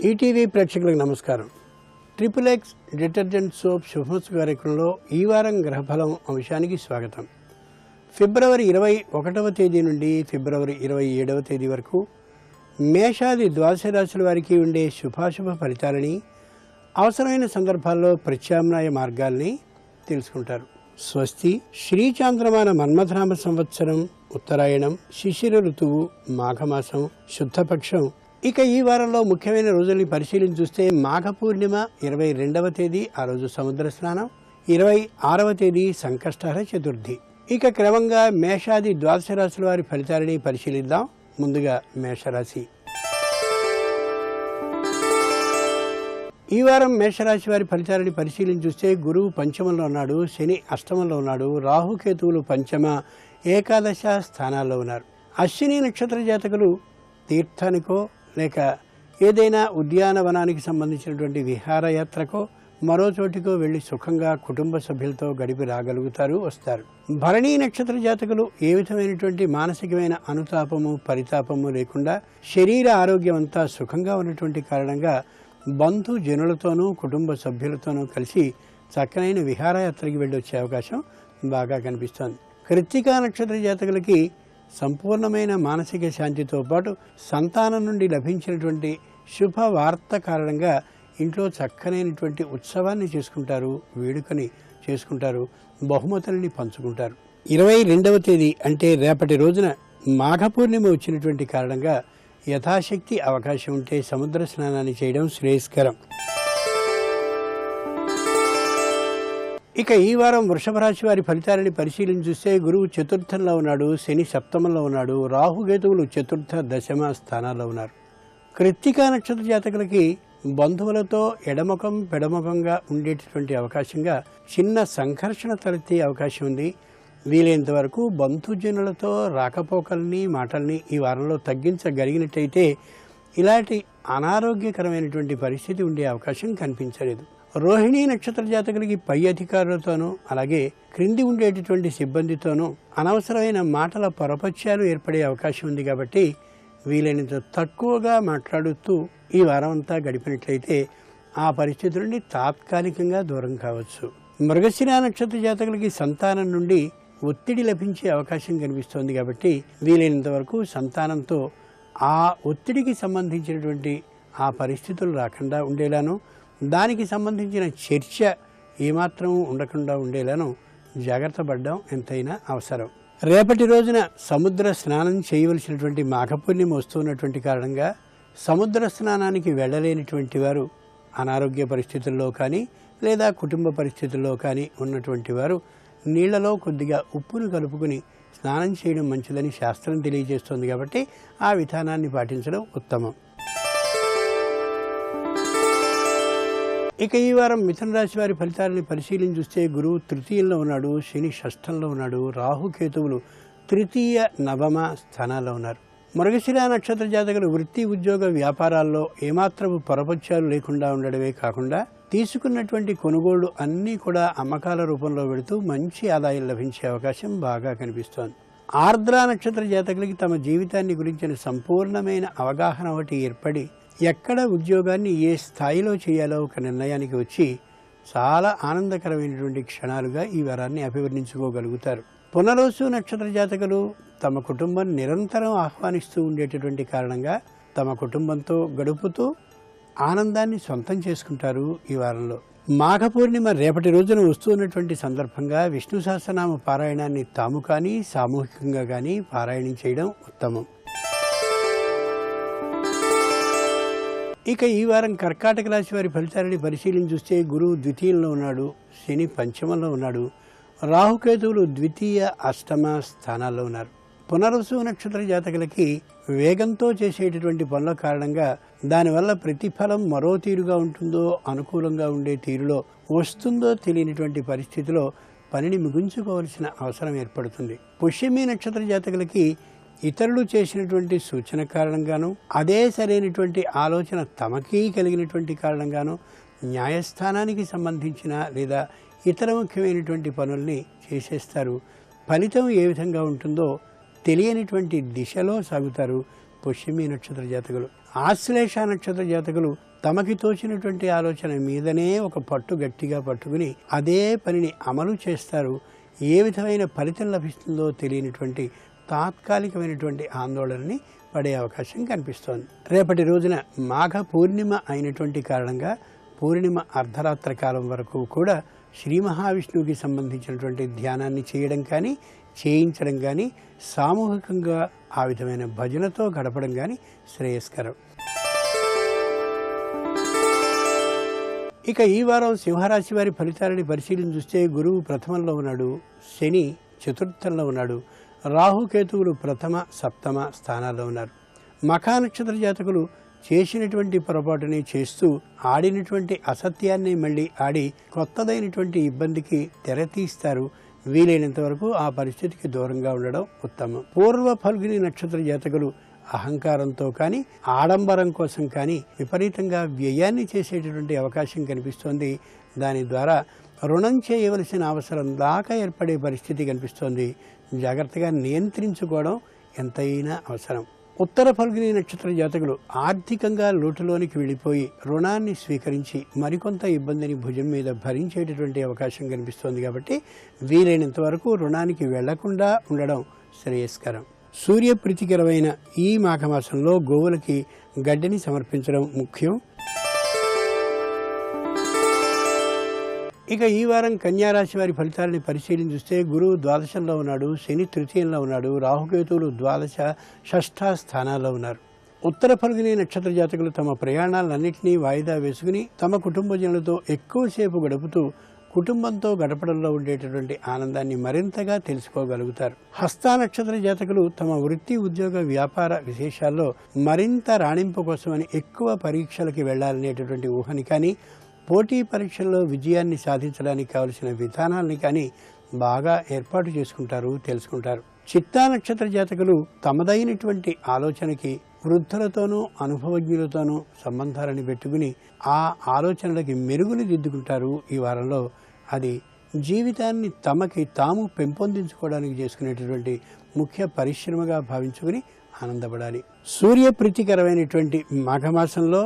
ETV ప్రేక్షకులకు నమస్కారం. Triple X detergent soap శుభమస్తు కార్యక్రమంలో ఈ వారం గ్రహఫలం అంశానికి స్వాగతం. ఫిబ్రవరి 21వ తేదీ నుండి ఫిబ్రవరి 27వ తేదీ వరకు మేషాది ద్వాదశ రాశుల వారికి ఉండే శుభాశుభ ఫలితాలని, అవసరమైన సందర్భాల్లో ప్రత్యామ్నాయ మార్గాల్ని తెలుసుకుంటారు. స్వస్తి శ్రీ చాంద్రమాన మన్మథనామ సంవత్సరం, ఉత్తరాయణం, శిశిర ఋతువు, మాఘమాసం, శుద్ధపక్షం. ఇక ఈ వారంలో ముఖ్యమైన రోజుల్ని పరిశీలించి చూస్తే మాఘ పూర్ణిమ 22వ తేదీ, ఆ రోజు సముద్ర స్నానం. 26వ తేదీ సంకష్టహర చతుర్థి. ఇక క్రమంగా మేషాది ద్వాదశ రాశుల వారి ఫలితాలని పరిశీలిద్దాం. ముందుగా మేషరాశి. ఈ వారం మేషరాశి వారి ఫలితాలని పరిశీలించి చూస్తే గురువు పంచమంలో ఉన్నాడు, శని అష్టమంలో ఉన్నాడు, రాహుకేతువులు పంచమ, ఏకాదశ స్థానాల్లో ఉన్నారు. అశ్విని నక్షత్ర జాతకులు తీర్థానికో లేక ఏదైనా ఉద్యానవనానికి సంబంధించినటువంటి విహారయాత్రకో మరో చోటికో వెళ్లి సుఖంగా కుటుంబ సభ్యులతో గడిపి రాగలుగుతారు, వస్తారు. భరణీ నక్షత్ర జాతకులు ఏ విధమైనటువంటి మానసికమైన అనుతాపము, పరితాపము లేకుండా శరీర ఆరోగ్యం అంతా సుఖంగా ఉన్నటువంటి కారణంగా బంధు జనులతోనూ కుటుంబ సభ్యులతోనూ కలిసి చక్కనైన విహారయాత్రకి వెళ్ళి వచ్చే అవకాశం బాగా కనిపిస్తోంది. కృత్తికా నక్షత్ర జాతకులకి సంపూర్ణమైన మానసిక శాంతితో పాటు సంతానం నుండి లభించినటువంటి శుభవార్త కారణంగా ఇంట్లో చక్కనైనటువంటి ఉత్సవాన్ని చేసుకుంటారు, వేడుకని చేసుకుంటారు, బహుమతులని పంచుకుంటారు. 22వ తేదీ అంటే రేపటి రోజున మాఘ పూర్ణిమ వచ్చినటువంటి కారణంగా యథాశక్తి అవకాశం ఉంటే సముద్ర స్నానాన్ని చేయడం శ్రేయస్కరం. ఇక ఈ వారం వృషభ రాశి వారి ఫలితాలని పరిశీలించి చూస్తే గురువు చతుర్థంలో ఉన్నాడు, శని సప్తమంలో ఉన్నాడు, రాహుకేతువులు చతుర్థ దశమ స్థానాల్లో ఉన్నారు. కృత్తికా నక్షత్ర జాతకులకి బంధువులతో ఎడముఖం పెడముఖంగా ఉండేటటువంటి అవకాశంగా చిన్న సంఘర్షణ తలెత్తే అవకాశం ఉంది. వీలైనంత వరకు బంధుజనులతో రాకపోకల్ని మాటల్ని ఈ వారంలో తగ్గించగలిగినట్టయితే ఇలాంటి అనారోగ్యకరమైనటువంటి పరిస్థితి ఉండే అవకాశం కనిపించలేదు. రోహిణీ నక్షత్ర జాతకులకి పై అధికారులతోనూ అలాగే క్రింది ఉండేటటువంటి సిబ్బందితోనూ అనవసరమైన మాటల పొరపత్యాలు ఏర్పడే అవకాశం ఉంది. కాబట్టి వీలైనంత తక్కువగా మాట్లాడుతూ ఈ వారం అంతా గడిపినట్లయితే ఆ పరిస్థితి నుండి తాత్కాలికంగా దూరం కావచ్చు. మృగశిర నక్షత్ర జాతకులకి సంతానం నుండి ఒత్తిడి లభించే అవకాశం కనిపిస్తోంది. కాబట్టి వీలైనంత వరకు సంతానంతో ఆ ఒత్తిడికి సంబంధించినటువంటి ఆ పరిస్థితులు రాకుండా ఉండేలాను, దానికి సంబంధించిన చర్చ ఏమాత్రం ఉండకుండా ఉండేలాను జాగ్రత్త పడడం ఎంతైనా అవసరం. రేపటి రోజున సముద్ర స్నానం చేయవలసినటువంటి మాఘ పూర్ణిమ వస్తున్నటువంటి కారణంగా సముద్ర స్నానానికి వెళ్ళలేనిటువంటి వారు, అనారోగ్య పరిస్థితుల్లో కానీ లేదా కుటుంబ పరిస్థితుల్లో కానీ ఉన్నటువంటి వారు నీళ్లలో కొద్దిగా ఉప్పును కలుపుకుని స్నానం చేయడం మంచిదని శాస్త్రం తెలియజేస్తోంది. కాబట్టి ఆ విధానాన్ని పాటించడం ఉత్తమం. ఇక ఈ వారం మిథున రాశి వారి ఫలితాలని పరిశీలించి చూస్తే గురువు తృతీయంలో ఉన్నాడు, శని షష్ఠంలో ఉన్నాడు, రాహుకేతువులు తృతీయ నవమ స్థానాల్లో ఉన్నారు. మృగశిర నక్షత్ర జాతకులు వృత్తి, ఉద్యోగ, వ్యాపారాల్లో ఏమాత్రపు పొరపత్యాలు లేకుండా ఉండడమే కాకుండా తీసుకున్నటువంటి కొనుగోళ్లు అన్నీ కూడా అమ్మకాల రూపంలో పెడుతూ మంచి ఆదాయం లభించే అవకాశం బాగా కనిపిస్తోంది. ఆర్ద్ర నక్షత్ర జాతకులకి తమ జీవితాన్ని గురించిన సంపూర్ణమైన అవగాహన ఒకటి ఏర్పడి ఎక్కడ ఉద్యోగాన్ని ఏ స్థాయిలో చేయాలో ఒక నిర్ణయానికి వచ్చి చాలా ఆనందకరమైనటువంటి క్షణాలుగా ఈ వారాన్ని అభివర్ణించుకోగలుగుతారు. పునరోసు నక్షత్ర జాతకులు తమ కుటుంబం నిరంతరం ఆహ్వానిస్తూ ఉండేటటువంటి కారణంగా తమ కుటుంబంతో గడుపుతూ ఆనందాన్ని సొంతం చేసుకుంటారు ఈ వారంలో. మాఘ పూర్ణిమ రేపటి రోజున వస్తున్నటువంటి సందర్భంగా విష్ణు సహస్రనామ పారాయణాన్ని తాము కానీ సామూహికంగా కానీ పారాయణం చేయడం ఉత్తమం. ఇక ఈ వారం కర్కాటక రాశి వారి ఫలితాలని పరిశీలించి చూస్తే గురువు ద్వితీయంలో ఉన్నాడు, శని పంచమంలో ఉన్నాడు, రాహుకేతువులు ద్వితీయ అష్టమ స్థానాల్లో ఉన్నారు. పునర్వసు నక్షత్ర జాతకులకి వేగంతో చేసేటటువంటి పనుల కారణంగా దానివల్ల ప్రతిఫలం మరో తీరుగా ఉంటుందో, అనుకూలంగా ఉండే తీరులో వస్తుందో తెలియనటువంటి పరిస్థితిలో పనిని ముగించుకోవాల్సిన అవసరం ఏర్పడుతుంది. పుష్యమి నక్షత్ర జాతకులకి ఇతరులు చేసినటువంటి సూచన కారణంగాను, అదే సరైనటువంటి ఆలోచన తమకీ కలిగినటువంటి కారణంగాను న్యాయస్థానానికి సంబంధించిన లేదా ఇతర ముఖ్యమైనటువంటి పనుల్ని చేసేస్తారు. ఫలితం ఏ విధంగా ఉంటుందో తెలియనిటువంటి దిశలో సాగుతారు పుష్యమి నక్షత్ర జాతకులు. ఆశ్లేష నక్షత్ర జాతకులు తమకి తోచినటువంటి ఆలోచన మీదనే ఒక పట్టు గట్టిగా పట్టుకుని అదే పనిని అమలు చేస్తారు. ఏ విధమైన ఫలితం లభిస్తుందో తెలియనటువంటి తాత్కాలికమైనటువంటి ఆందోళనని పడే అవకాశం కనిపిస్తోంది. రేపటి రోజున మాఘ పూర్ణిమ అయినటువంటి కారణంగా పూర్ణిమ అర్ధరాత్రి కాలం వరకు కూడా శ్రీ మహావిష్ణువుకి సంబంధించినటువంటి ధ్యానాన్ని చేయడం కానీ, చేయించడం కానీ, సామూహికంగా ఆ విధమైన భజనతో గడపడం కానీ శ్రేయస్కరం. ఇక ఈ వారం సింహరాశి వారి ఫలితాలని పరిశీలన చూస్తే గురువు ప్రథమంలో ఉన్నాడు, శని చతుర్థంలో ఉన్నాడు, రాహుకేతువులు ప్రథమ సప్తమ స్థానాల్లో ఉన్నారు. మఖా నక్షత్ర జాతకులు చేసినటువంటి పొరపాటుని చేస్తూ ఆడినటువంటి అసత్యాన్ని మళ్ళీ ఆడి కొత్తదైనటువంటి ఇబ్బందికి తెరతీస్తారు. వీలైనంత వరకు ఆ పరిస్థితికి దూరంగా ఉండడం ఉత్తమం. పూర్వ ఫల్గుని నక్షత్ర జాతకులు అహంకారంతో కానీ, ఆడంబరం కోసం కానీ విపరీతంగా వ్యయాన్ని చేసేటటువంటి అవకాశం కనిపిస్తోంది. దాని ద్వారా రుణం చేయవలసిన అవసరం దాకా ఏర్పడే పరిస్థితి కనిపిస్తోంది. జాగ్రత్తగా నియంత్రించుకోవడం ఎంతైనా అవసరం. ఉత్తర ఫల్గుని నక్షత్ర జాతకులు ఆర్థికంగా లోటులోనికి వెళ్ళిపోయి రుణాన్ని స్వీకరించి మరికొంత ఇబ్బందిని భుజం మీద భరించేటటువంటి అవకాశం కనిపిస్తోంది. కాబట్టి వీలైనంత వరకు రుణానికి వెళ్లకుండా ఉండడం శ్రేయస్కరం. సూర్యప్రీతికరమైన ఈ మాఘమాసంలో గోవులకి గడ్డిని సమర్పించడం ముఖ్యం. ఇక ఈ వారం కన్యారాశి వారి ఫలితాలని పరిశీలన చూస్తే గురువు ద్వాదశంలో ఉన్నాడు, శని తృతీయంలో ఉన్నాడు, రాహుకేతువులు ద్వాదశ షష్ఠ స్థానాల్లో ఉన్నారు. ఉత్తర ఫల్గుని నక్షత్ర జాతకులు తమ ప్రయాణాలన్నింటినీ వాయిదా వేసుకుని తమ కుటుంబజనులతో ఎక్కువసేపు గడుపుతూ కుటుంబంతో గడపడంలో ఉండేటటువంటి ఆనందాన్ని మరింతగా తెలుసుకోగలుగుతారు. హస్త నక్షత్ర జాతకులు తమ వృత్తి, ఉద్యోగ, వ్యాపార విశేషాల్లో మరింత రాణింపు కోసమని ఎక్కువ పరీక్షలకి వెళ్లాలనేటటువంటి ఊహని కానీ, పోటీ పరీక్షల్లో విజయాన్ని సాధించడానికి కావలసిన విధానాలని కానీ బాగా ఏర్పాటు చేసుకుంటారు, తెలుసుకుంటారు. చిత్తా నక్షత్ర జాతకులు తమదైనటువంటి ఆలోచనకి వృద్ధులతోనూ అనుభవజ్ఞులతోనూ సంబంధాలను పెట్టుకుని ఆ ఆలోచనలకి మెరుగులు దిద్దుకుంటారు. ఈ వారంలో అది జీవితాన్ని తమకి తాము పెంపొందించుకోవడానికి చేసుకునేటటువంటి ముఖ్య పరిశ్రమగా భావించుకుని ఆనందపడాలి. సూర్యప్రీతికరమైనటువంటి మాఘమాసంలో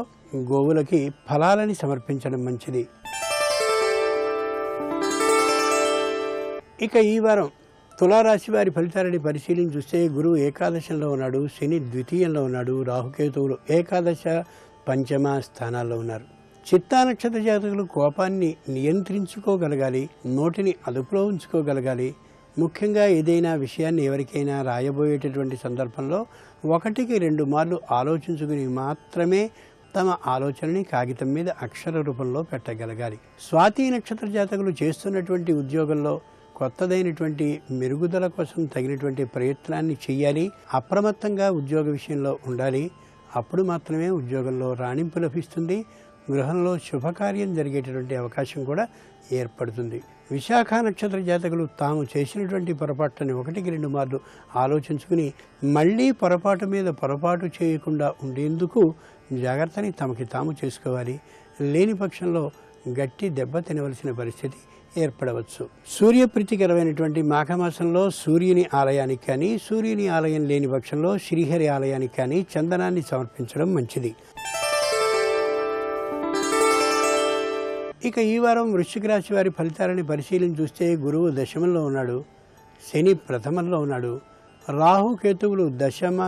గోవులకి ఫలాలని సమర్పించడం మంచిది. ఇక ఈ వారం తులారాశి వారి ఫలితాలని పరిశీలన చూస్తే గురువు ఏకాదశంలో ఉన్నాడు, శని ద్వితీయంలో ఉన్నాడు, రాహుకేతువులు ఏకాదశ పంచమ స్థానాల్లో ఉన్నారు. చిత్తా నక్షత్ర జాతకులు కోపాన్ని నియంత్రించుకోగలగాలి, నోటిని అదుపులో ఉంచుకోగలగాలి. ముఖ్యంగా ఏదైనా విషయాన్ని ఎవరికైనా రాయబోయేటటువంటి సందర్భంలో 1-2 మార్లు ఆలోచించుకుని మాత్రమే తమ ఆలోచనని కాగితం మీద అక్షర రూపంలో పెట్టగలగాలి. స్వాతి నక్షత్ర జాతకులు చేస్తున్నటువంటి ఉద్యోగంలో కొత్తదైనటువంటి మెరుగుదల కోసం తగినటువంటి ప్రయత్నాన్ని చేయాలి. అప్రమత్తంగా ఉద్యోగ విషయంలో ఉండాలి. అప్పుడు మాత్రమే ఉద్యోగంలో రాణింపు లభిస్తుంది. గృహంలో శుభకార్యం జరిగేటటువంటి అవకాశం కూడా ఏర్పడుతుంది. విశాఖ నక్షత్ర జాతకులు తాము చేసినటువంటి పొరపాట్లని 1-2 మార్లు ఆలోచించుకుని మళ్ళీ పొరపాటు మీద పొరపాటు చేయకుండా ఉండేందుకు జాగ్రత్తని తమకి తాము చేసుకోవాలి. లేని పక్షంలో గట్టి దెబ్బ తినవలసిన పరిస్థితి ఏర్పడవచ్చు. సూర్యప్రీతికరమైనటువంటి మాఘమాసంలో సూర్యుని ఆలయానికి కానీ, సూర్యుని ఆలయం లేని పక్షంలో శ్రీహరి ఆలయానికి కానీ చందనాన్ని సమర్పించడం మంచిది. ఇక ఈ వారం వృశ్చిక రాశి వారి ఫలితాలని పరిశీలన చూస్తే గురువు దశమంలో ఉన్నాడు, శని ప్రథమంలో ఉన్నాడు, రాహుకేతువులు దశమ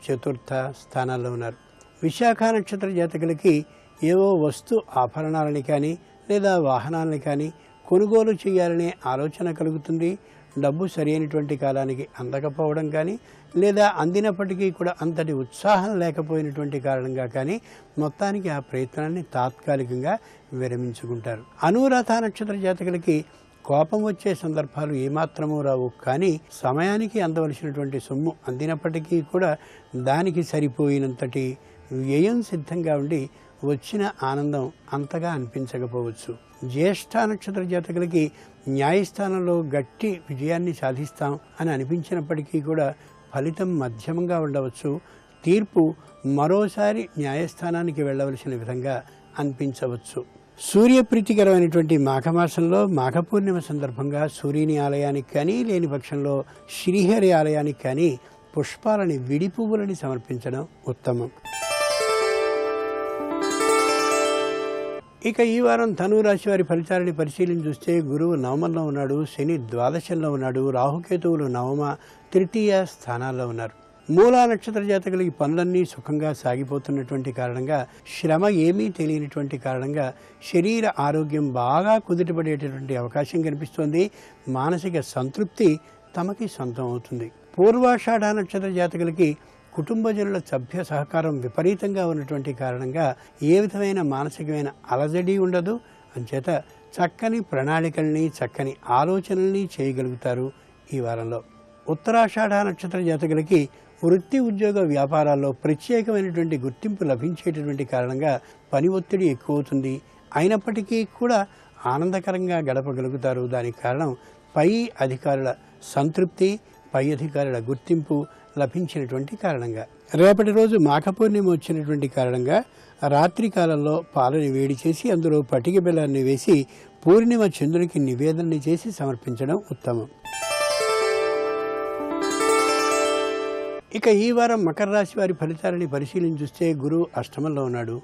చతుర్థ స్థానాల్లో ఉన్నారు. విశాఖ నక్షత్ర జాతకులకి ఏవో వస్తు ఆభరణాలని కానీ లేదా వాహనాలని కానీ కొనుగోలు చేయాలనే ఆలోచన కలుగుతుంది. డబ్బు సరైనటువంటి కాలానికి అందకపోవడం కానీ లేదా అందినప్పటికీ కూడా అంతటి ఉత్సాహం లేకపోయినటువంటి కారణంగా కానీ మొత్తానికి ఆ ప్రయత్నాన్ని తాత్కాలికంగా విరమించుకుంటారు. అనురాధ నక్షత్ర జాతకులకి కోపం వచ్చే సందర్భాలు ఏమాత్రమూ రావు. కానీ సమయానికి అందవలసినటువంటి సొమ్ము అందినప్పటికీ కూడా దానికి సరిపోయినంతటి వ్యయం సిద్ధంగా ఉండి వచ్చిన ఆనందం అంతగా అనిపించకపోవచ్చు. జ్యేష్ఠ నక్షత్ర జాతకులకి న్యాయస్థానంలో గట్టి విజయాన్ని సాధిస్తాం అని అనిపించినప్పటికీ కూడా ఫలితం మధ్యమంగా ఉండవచ్చు. తీర్పు మరోసారి న్యాయస్థానానికి వెళ్ళవలసిన విధంగా అనిపించవచ్చు. సూర్యప్రీతికరమైనటువంటి మాఘమాసంలో మాఘపూర్ణిమ సందర్భంగా సూర్యుని ఆలయానికి కానీ లేని పక్షంలో శ్రీహరి ఆలయానికి కానీ పుష్పాలని, విడి పువ్వులని సమర్పించడం ఉత్తమం. ఇక ఈ వారం ధనువు రాశి వారి ఫలితాలని పరిశీలించి చూస్తే గురువు నవమంలో ఉన్నాడు, శని ద్వాదశంలో ఉన్నాడు, రాహుకేతువులు నవమ తృతీయ స్థానాల్లో ఉన్నారు. మూలా నక్షత్ర జాతకులకి పనులన్నీ సుఖంగా సాగిపోతున్నటువంటి కారణంగా, శ్రమ ఏమీ తెలియనటువంటి కారణంగా శరీర ఆరోగ్యం బాగా కుదుటపడేటటువంటి అవకాశం కనిపిస్తోంది. మానసిక సంతృప్తి తమకి సొంతం అవుతుంది. పూర్వాషాఢ నక్షత్ర జాతకులకి కుటుంబజనుల సభ్య సహకారం విపరీతంగా ఉన్నటువంటి కారణంగా ఏ విధమైన మానసికమైన అలజడి ఉండదు. అంచేత చక్కని ప్రణాళికల్ని, చక్కని ఆలోచనల్ని చేయగలుగుతారు ఈ వారంలో. ఉత్తరాషాఢ నక్షత్ర జాతకులకి వృత్తి, ఉద్యోగ, వ్యాపారాల్లో ప్రత్యేకమైనటువంటి గుర్తింపు లభించేటటువంటి కారణంగా పని ఒత్తిడి ఎక్కువ అవుతుంది. అయినప్పటికీ కూడా ఆనందకరంగా గడపగలుగుతారు. దానికి కారణం పై అధికారుల సంతృప్తి, పై అధికారుల గుర్తింపు లభించినటువంటి కారణంగా. రేపటి రోజు మాఘపూర్ణిమ వచ్చినటువంటి కారణంగా రాత్రి కాలంలో పాలని వేడి చేసి అందులో పటిక బెల్లాన్ని వేసి పూర్ణిమ చంద్రునికి నివేదన చేసి సమర్పించడం ఉత్తమం. ఇక ఈ వారం మకర రాశి వారి ఫలితాలని పరిశీలించి చూస్తే గురువు అష్టమంలో ఉన్నాడు,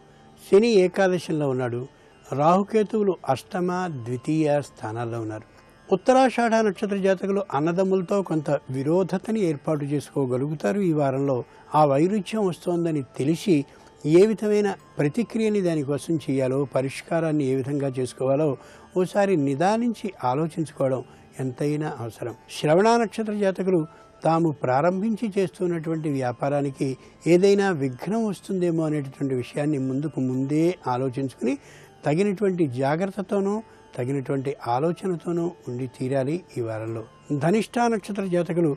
శని ఏకాదశంలో ఉన్నాడు, రాహుకేతువులు అష్టమ ద్వితీయ స్థానాల్లో ఉన్నారు. ఉత్తరాషాఢ నక్షత్ర జాతకులు అన్నదమ్ములతో కొంత విరోధతని ఏర్పాటు చేసుకోగలుగుతారు ఈ వారంలో. ఆ వైరుధ్యం వస్తోందని తెలిసి ఏ విధమైన ప్రతిక్రియని దానికోసం చేయాలో, పరిష్కారాన్ని ఏ విధంగా చేసుకోవాలో ఓసారి నిదానించి ఆలోచించుకోవడం ఎంతైనా అవసరం. శ్రవణ నక్షత్ర జాతకులు తాము ప్రారంభించి చేస్తున్నటువంటి వ్యాపారానికి ఏదైనా విఘ్నం వస్తుందేమో అనేటటువంటి విషయాన్ని ముందే ఆలోచించుకుని తగినటువంటి జాగ్రత్తతోనూ తగినటువంటి ఆలోచనతోనూ ఉండి తీరాలి ఈ వారంలో. ధనిష్ఠా నక్షత్ర జాతకులు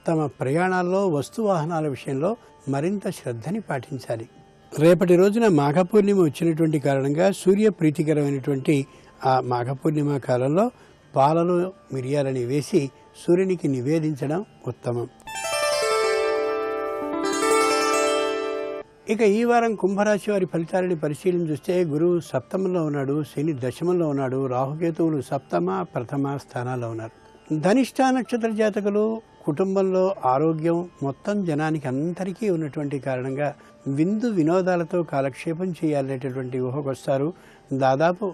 తమ ప్రయాణాల్లో, వస్తువాహనాల విషయంలో మరింత శ్రద్ధని పాటించాలి. రేపటి రోజున మాఘపూర్ణిమ వచ్చినటువంటి కారణంగా సూర్య ప్రీతికరమైనటువంటి ఆ మాఘపూర్ణిమ కాలంలో పాలలో మిరియాలని వేసి సూర్యునికి నివేదించడం ఉత్తమం. ఇక ఈ వారం కుంభరాశి వారి ఫలితాలని పరిశీలించి చూస్తే గురువు సప్తమంలో ఉన్నాడు, శని దశమంలో ఉన్నాడు, రాహుకేతువులు సప్తమ ప్రథమ స్థానాల్లో ఉన్నారు. ధనిష్ఠా నక్షత్ర జాతకులు కుటుంబంలో ఆరోగ్యం మొత్తం జనానికి అందరికీ ఉన్నటువంటి కారణంగా విందు వినోదాలతో కాలక్షేపం చేయాలనేటటువంటి ఊహకొస్తారు. దాదాపు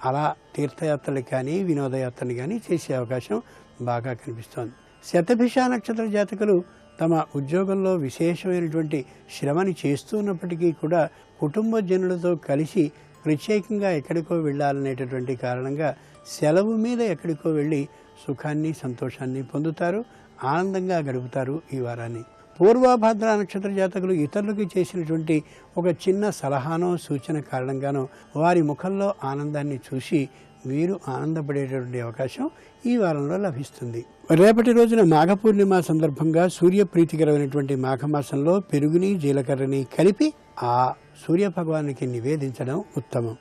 అలా తీర్థయాత్రలు కానీ వినోదయాత్రలు కానీ చేసే అవకాశం బాగా కనిపిస్తోంది. శతభిష నక్షత్ర జాతకులు తమ ఉద్యోగంలో విశేషమైనటువంటి శ్రమని చేస్తున్నప్పటికీ కూడా కుటుంబ జనులతో కలిసి ప్రత్యేకంగా ఎక్కడికో వెళ్ళాలనేటటువంటి కారణంగా సెలవు మీద ఎక్కడికో వెళ్ళి సుఖాన్ని, సంతోషాన్ని పొందుతారు, ఆనందంగా గడుపుతారు ఈ వారాన్ని. పూర్వభద్ర నక్షత్ర జాతకులు ఇతరులకు చేసినటువంటి ఒక చిన్న సలహానో సూచన కారణంగానో వారి ముఖంలో ఆనందాన్ని చూసి వీరు ఆనందపడేటటువంటి అవకాశం ఈ వారంలో లభిస్తుంది. రేపటి రోజున మాఘపూర్ణిమ సందర్భంగా సూర్యప్రీతికరమైనటువంటి మాఘమాసంలో పెరుగుని, జీలకర్రని కలిపి ఆ సూర్య భగవానికి నివేదించడం ఉత్తమం.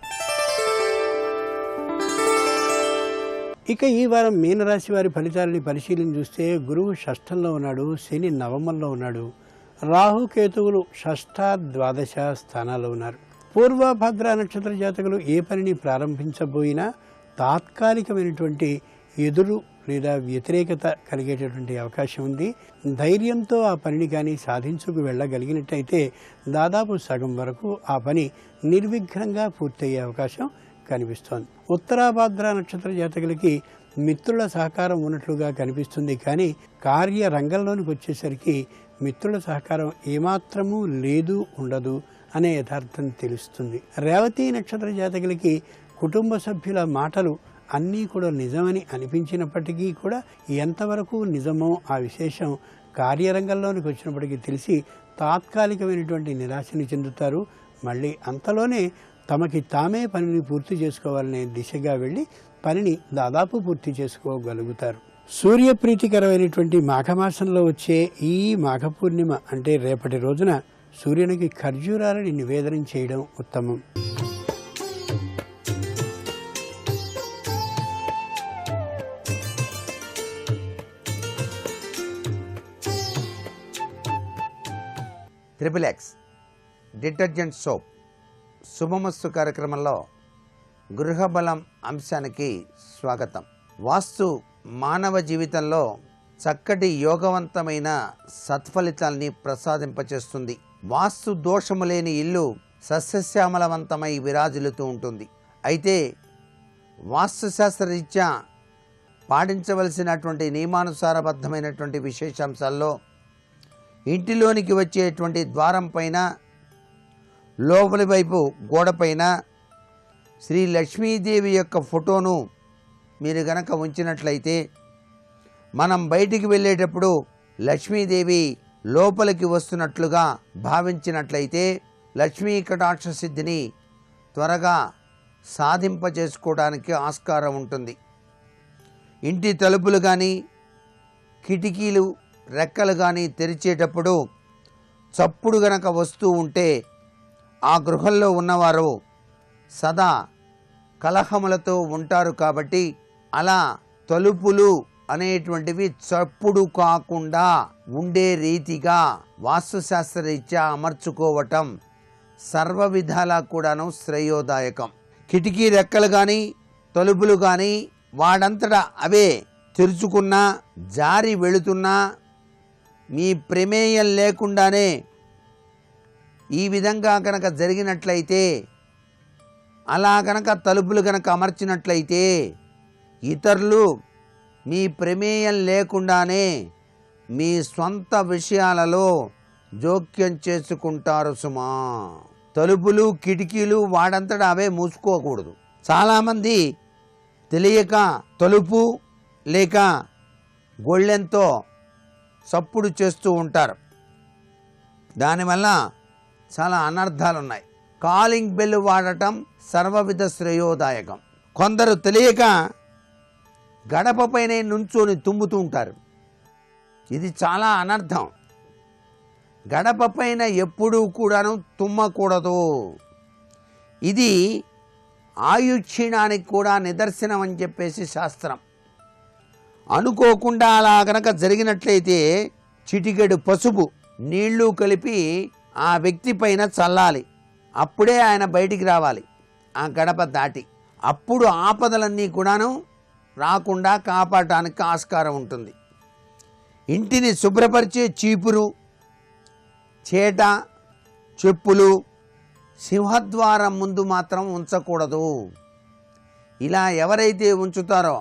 ఇక ఈ వారం మీనరాశి వారి ఫలితాలని పరిశీలించి చూస్తే గురువు షష్ఠంలో ఉన్నాడు, శని నవమంలో ఉన్నాడు, రాహుకేతువులు షష్ఠ ద్వాదశ స్థానాల్లో ఉన్నారు. పూర్వభద్ర నక్షత్ర జాతకులు ఏ పనిని ప్రారంభించబోయినా తాత్కాలికమైనటువంటి ఎదురు లేదా వ్యతిరేకత కలిగేటటువంటి అవకాశం ఉంది. ధైర్యంతో ఆ పనిని కానీ సాధించుకు వెళ్ళగలిగినట్టయితే దాదాపు సగం వరకు ఆ పని నిర్విఘ్నంగా పూర్తయ్యే అవకాశం కనిపిస్తోంది. ఉత్తరాభాద్ర నక్షత్ర జాతకులకి మిత్రుల సహకారం ఉన్నట్లుగా కనిపిస్తుంది. కానీ కార్యరంగంలోనికి వచ్చేసరికి మిత్రుల సహకారం ఏమాత్రమూ లేదు, ఉండదు అనే యథార్థం తెలుస్తుంది. రేవతి నక్షత్ర జాతకులకి కుటుంబ సభ్యుల మాటలు అన్నీ కూడా నిజమని అనిపించినప్పటికీ కూడా ఎంతవరకు నిజమో ఆ విశేషం కార్యరంగంలోనికి వచ్చినప్పటికీ తెలిసి తాత్కాలికమైనటువంటి నిరాశని చెందుతారు. మళ్ళీ అంతలోనే తమకి తామే పనిని పూర్తి చేసుకోవాలనే దిశగా వెళ్ళి పనిని దాదాపు పూర్తి చేసుకోగలుగుతారు. సూర్యప్రీతికరమైనటువంటి మాఘమాసంలో వచ్చే ఈ మాఘపూర్ణిమ అంటే రేపటి రోజున సూర్యునికి ఖర్జూరాలని నివేదన చేయడం ఉత్తమం. XXX డిటర్జెంట్ సోప్ శుభమస్తు కార్యక్రమంలో గృహబలం అంశానికి స్వాగతం. వాస్తు మానవ జీవితంలో చక్కటి యోగవంతమైన సత్ఫలితాల్ని ప్రసాదింపచేస్తుంది. వాస్తు దోషము లేని ఇల్లు సస్యశ్యామలవంతమై విరాజిల్లుతూ ఉంటుంది. అయితే వాస్తుశాస్త్రరీత్యా పాటించవలసినటువంటి నియమానుసారబద్ధమైనటువంటి విశేషాంశాల్లో ఇంటిలోనికి వచ్చేటువంటి ద్వారం పైన లోపలి వైపు గోడపైన శ్రీ లక్ష్మీదేవి యొక్క ఫోటోను మీరు గనక ఉంచినట్లయితే మనం బయటికి వెళ్ళేటప్పుడు లక్ష్మీదేవి లోపలికి వస్తున్నట్లుగా భావించినట్లయితే లక్ష్మీ కటాక్ష సిద్ధిని త్వరగా సాధింపజేసుకోవడానికి ఆస్కారం ఉంటుంది. ఇంటి తలుపులు కానీ కిటికీలు రెక్కలు కానీ తెరిచేటప్పుడు చప్పుడు గనక వస్తూ ఉంటే ఆ గృహంలో ఉన్నవారు సదా కలహములతో ఉంటారు. కాబట్టి అలా తలుపులు అనేటువంటివి చప్పుడు కాకుండా ఉండే రీతిగా వాస్తుశాస్త్రరీత్యా అమర్చుకోవటం సర్వ విధాలా కూడాను శ్రేయోదాయకం. కిటికీ రెక్కలు కానీ తలుపులు కానీ వాడంతటా అవే తెరుచుకున్నా జారి వెళుతున్నా మీ ప్రమేయం లేకుండానే ఈ విధంగా కనుక జరిగినట్లయితే, అలా కనుక తలుపులు కనుక అమర్చినట్లయితే ఇతరులు మీ ప్రమేయం లేకుండానే మీ స్వంత విషయాలలో జోక్యం చేసుకుంటారు సుమా. తలుపులు కిటికీలు వాడంతటా అవే మూసుకోకూడదు. చాలామంది తెలియక తలుపు లేక గొళ్ళెంతో చప్పుడు చేస్తూ ఉంటారు. దానివల్ల చాలా అనర్థాలు ఉన్నాయి. కాలింగ్ బెల్ వాడటం సర్వవిధ శ్రేయోదాయకం. కొందరు తెలియక గడపపైనే నుంచొని తుమ్ముతూ ఉంటారు. ఇది చాలా అనర్థం. గడప పైన ఎప్పుడూ కూడాను తుమ్మకూడదు. ఇది ఆయుక్షీణానికి కూడా నిదర్శనం అని చెప్పేసి శాస్త్రం. అనుకోకుండా అలా గనక జరిగినట్లయితే చిటికెడు పసుపు నీళ్లు కలిపి ఆ వ్యక్తి పైన చల్లాలి. అప్పుడే ఆయన బయటికి రావాలి ఆ గడప దాటి. అప్పుడు ఆపదలన్నీ కూడాను రాకుండా కాపాడటానికి ఆస్కారం ఉంటుంది. ఇంటిని శుభ్రపరిచే చీపురు, చేట, చెప్పులు సింహద్వారం ముందు మాత్రం ఉంచకూడదు. ఇలా ఎవరైతే ఉంచుతారో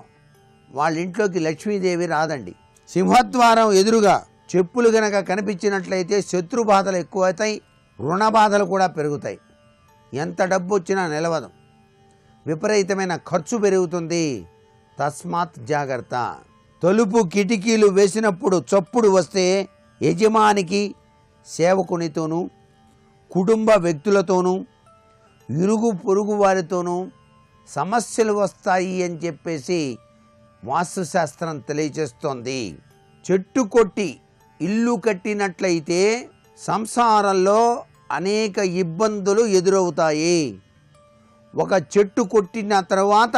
వాళ్ళ ఇంట్లోకి లక్ష్మీదేవి రాదండి. సింహద్వారం ఎదురుగా చెప్పులు గనక కనిపించినట్లయితే శత్రు బాధలు ఎక్కువవుతాయి, రుణ బాధలు కూడా పెరుగుతాయి. ఎంత డబ్బు వచ్చినా నిలవదు, విపరీతమైన ఖర్చు పెరుగుతుంది. తస్మాత్ జాగ్రత్త. తలుపు కిటికీలు వేసినప్పుడు చప్పుడు వస్తే యజమానికి, సేవకునితోనూ, కుటుంబ వ్యక్తులతోనూ, ఇరుగు పొరుగు వారితోనూ సమస్యలు వస్తాయి అని చెప్పేసి వాస్తుశాస్త్రం తెలియజేస్తోంది. చెట్టు కొట్టి ఇల్లు కట్టినట్లయితే సంసారంలో అనేక ఇబ్బందులు ఎదురవుతాయి. ఒక చెట్టు కొట్టిన తర్వాత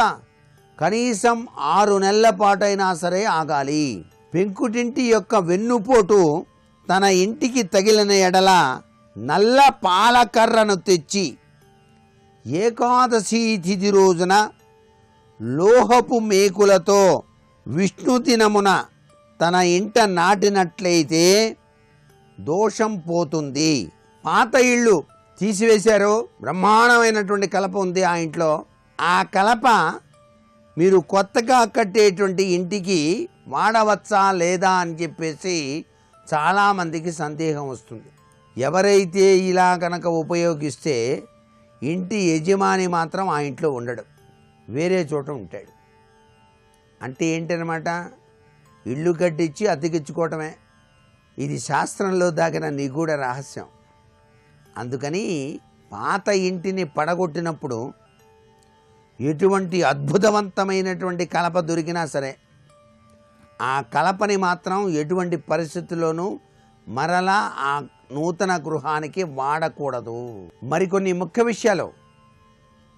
కనీసం 6 నెలల పాటైనా సరే ఆగాలి. పెంకుటింటి యొక్క వెన్నుపోటు తన ఇంటికి తగిలిన ఎడల నల్ల పాలకర్రను తెచ్చి ఏకాదశి తిథి రోజున లోహపు మేకులతో విష్ణు దినమున తన ఇంట నాటినట్లయితే దోషం పోతుంది. పాత ఇళ్ళు తీసివేశారు, బ్రహ్మాండమైనటువంటి కలప ఉంది ఆ ఇంట్లో. ఆ కలప మీరు కొత్తగా కట్టేటువంటి ఇంటికి వాడవచ్చా లేదా అని చెప్పేసి చాలామందికి సందేహం వస్తుంది. ఎవరైతే ఇలా కనుక ఉపయోగిస్తే ఇంటి యజమాని మాత్రం ఆ ఇంట్లో ఉండడు, వేరే చోట ఉంటాడు. అంటే ఏంటనమాట, ఇల్లు కట్టించి అద్దెకిచ్చుకోవటమే. ఇది శాస్త్రంలో దాగిన నిగూఢ రహస్యం. అందుకని పాత ఇంటిని పడగొట్టినప్పుడు ఎటువంటి అద్భుతవంతమైనటువంటి కలప దొరికినా సరే ఆ కలపని మాత్రం ఎటువంటి పరిస్థితుల్లోనూ మరలా ఆ నూతన గృహానికి వాడకూడదు. మరికొన్ని ముఖ్య విషయాలు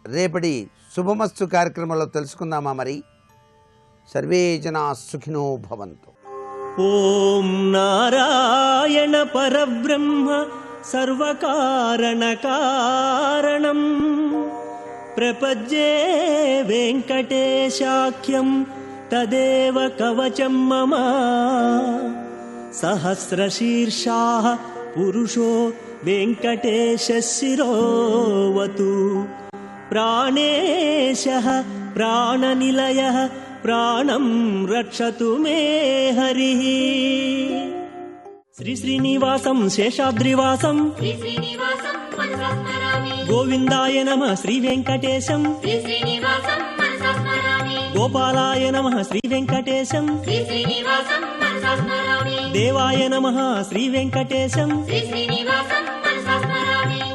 రేపటి శుభమస్తు కార్యక్రమంలో తెలుసుకుందామా? మరి సర్వే జనా సుఖినో భవంతు. ఓం నారాయణ పరబ్రహ్మ సర్వకారణ కారణం ప్రపజ్యే వెంకటేశాఖ్యం తదేవ కవచం మమ సహస్రశీర్షాః పురుషో వెంకటేశ శిరోవతు प्राणेशः प्राणनिलयः प्राणं रक्षतु मे हरिः। श्रीश्रीनिवासं शेषाद्रिवासं गोविन्दाय नमः श्रीवेङ्कटेशं गोपालाय नमः श्रीवेङ्कटेशं देवाय नमः श्रीवेङ्कटेशं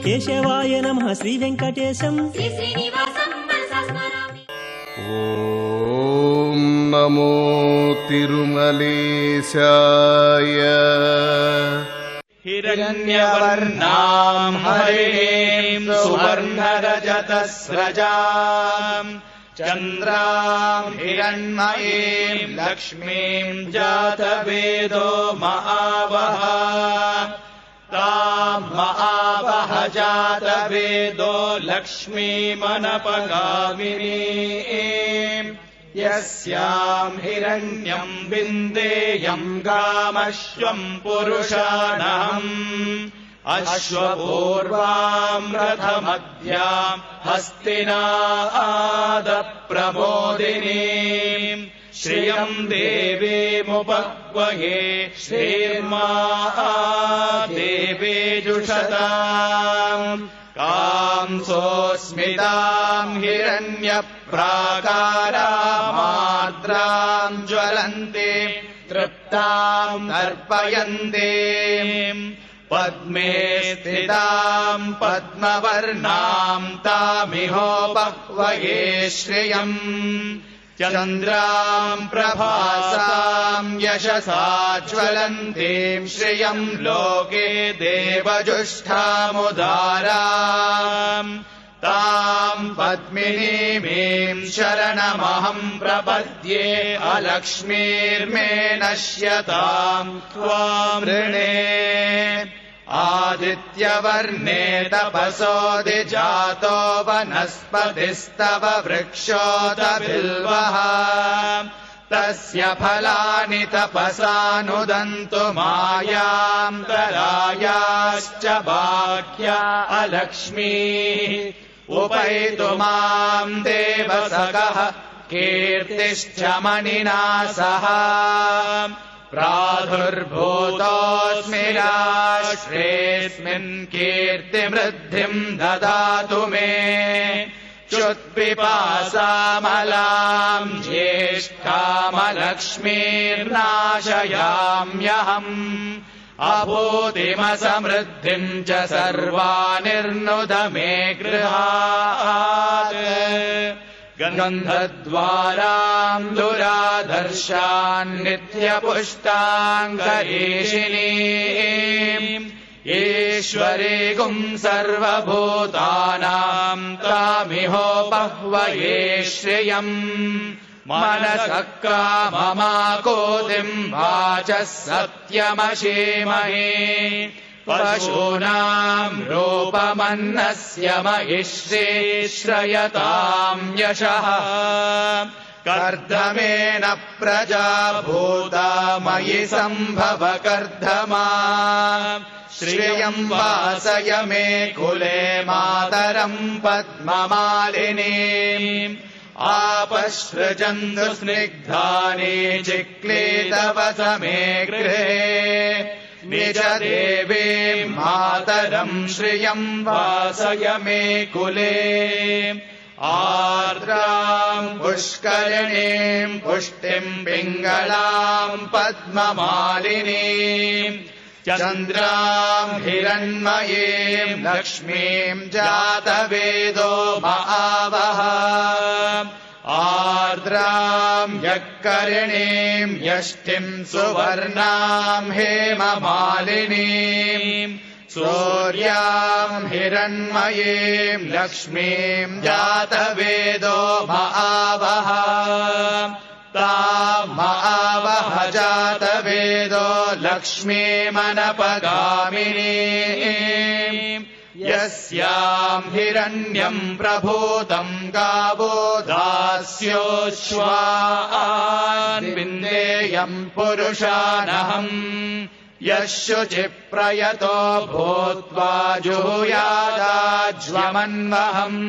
केशवाय नमः श्रीवेङ्कटेशं। ॐ नमो तिरुमलेशाय। हिरण्यवर्णां हरिणीं सुवर्णरजतस्रजां चन्द्रां हिरण्मयीं लक्ष्मीं जातवेदो महावः तां महावः जातवेदो लक्ष्मीमनपगामिनीं यस्यां हिरण्यं विन्देयं गामश्वं पुरुषाणम् अश्वपूर्वां रथमध्यां हस्तिनादप्रमोदिनीं श्रियं देवीमुपक्वये श्रीर्मा देवेजुषताम् कांसोऽस्मितां हिरण्यप्राकारामार्द्रां ज्वलन्ति तृप्तां तर्पयन्तीं पद्मे स्थितां पद्मवर्णां तामिहोपक्वये श्रियम् चन्द्रां प्रभासां यशसा ज्वलन्तीं श्रियं लोके देवजुष्ठामुदारां तां पद्मिनीमीं शरणमहं प्रपद्ये अलक्ष्मीर्मे नश्यतां त्वां ऋणे आदित्यवर्णे तपसोऽधिजातो वनस्पतिस्तव वृक्षोऽत बिल्वः तस्य फलानि तपसानुदन्तु मायां तरायाश्च बाह्या अलक्ष्मीः उपैतु मां देवसखः कीर्तिश्च मणिना सह प्रादुर्भूतोऽस्मि राष्ट्रेऽस्मिन् कीर्तिवृद्धिं ददातु मे च्युत्पिपासामलां ज्येष्ठामलक्ष्मीर्नाशयाम्यहम् अभूतिमसमृद्धिं च सर्वानिर्नुद मे गृहात् गन्धद्वारां दुराधर्षान् नित्यपुष्टाङ्गरीषिणीम् ईश्वरीगुं सर्वभूतानां तामिहोपह्वये श्रियम् मनसः काममाकोतिं वाचः सत्यमशीमहे पशूनां रूपमन्नस्य महिष्ये श्रयतां यशः कर्दमेन प्रजा भूता मयि सम्भव कर्दमा श्रियं वासय मे कुले मातरं पद्ममालिनीम् आपसृजन्तु स्निग्धानि चिक्लीतवस मे गृहे निज देवीं मातरं श्रियं वासय मे कुले आर्द्रां पुष्करिणीं पुष्टिं पिङ्गलां पद्ममालिनीं चन्द्रां हिरण्मयीं लक्ष्मीं जातवेदो महावः आर्द्रां यक्करिणीं यष्टिं सुवर्णां हेममालिनीं सूर्यां हिरण्मयीं लक्ष्मीं जातवेदो महावः तां महावः जातवेदो लक्ष्मीमनपगामिनीं यस्यां हिरण्यं प्रभूतं गावो दास्योश्वान् विन्देयं पुरुषानहम् यः शुचिप्रयतो भूत्वा जुहुयादाज्वमन्वहम्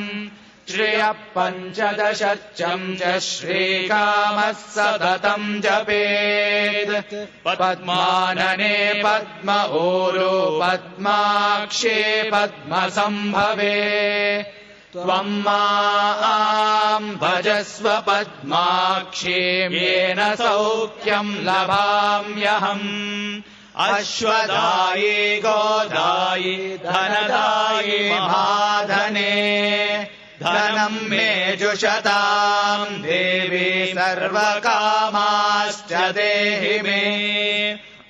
श्रियः पञ्चदशच्चं च श्रीकामः सततं जपेत् पद्मानने पद्म ऊरो पद्माक्षे पद्मसम्भवे त्वं मां भजस्व पद्माक्षीं येन सौख्यं लभाम्यहम् अश्वदायी गोदायी धनदायी महाधने धनं मे जुषतां देवी सर्वकामाश्च देहि मे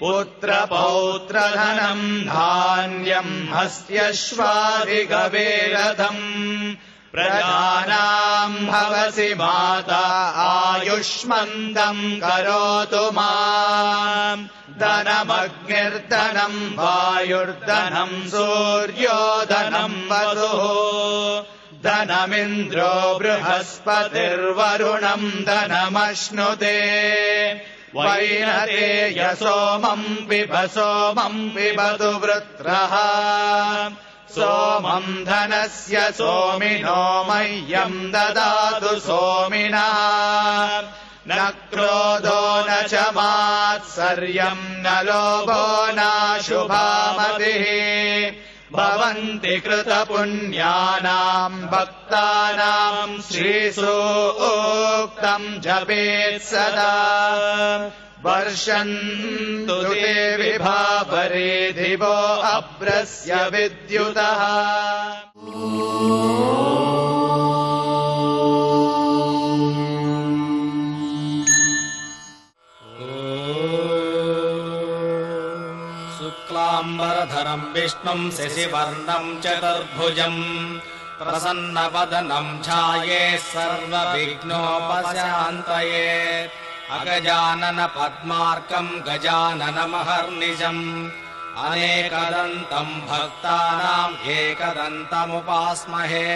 पुत्रपौत्रधनं धान्यं हस्त्यश्वाधिगवेरथम् प्रजानां भवसि माता आयुष्मन्दं करोतु माम् धनमग्निर्धनं वायुर्धनं सूर्योधनं वसुः धनमिन्द्रो बृहस्पतिर्वरुणं धनमश्नुते वैनतेय सोमं पिबतु वृत्रः सोमं धनस्य सोमिनो मह्यं ददातु सोमिनः न क्रोधो न च मात्सर्यं न लोभो नाशुभामतिः भवन्ति कृतपुण्यानां भक्तानां श्रीसूक्तं जपेत् सदा वर्षन्तु देवि भावरे दिवो अभ्रस्य विद्युतः शुक्लाम्बरधरं विष्णुं शशिवर्णं चतुर्भुजं प्रसन्नवदनं ध्यायेत् सर्वविघ्नोपशान्तये अगजानन पद्मार्कं गजाननमहर्निशम् अनेकदन्तं भक्तानाम् एकदन्तमुपास्महे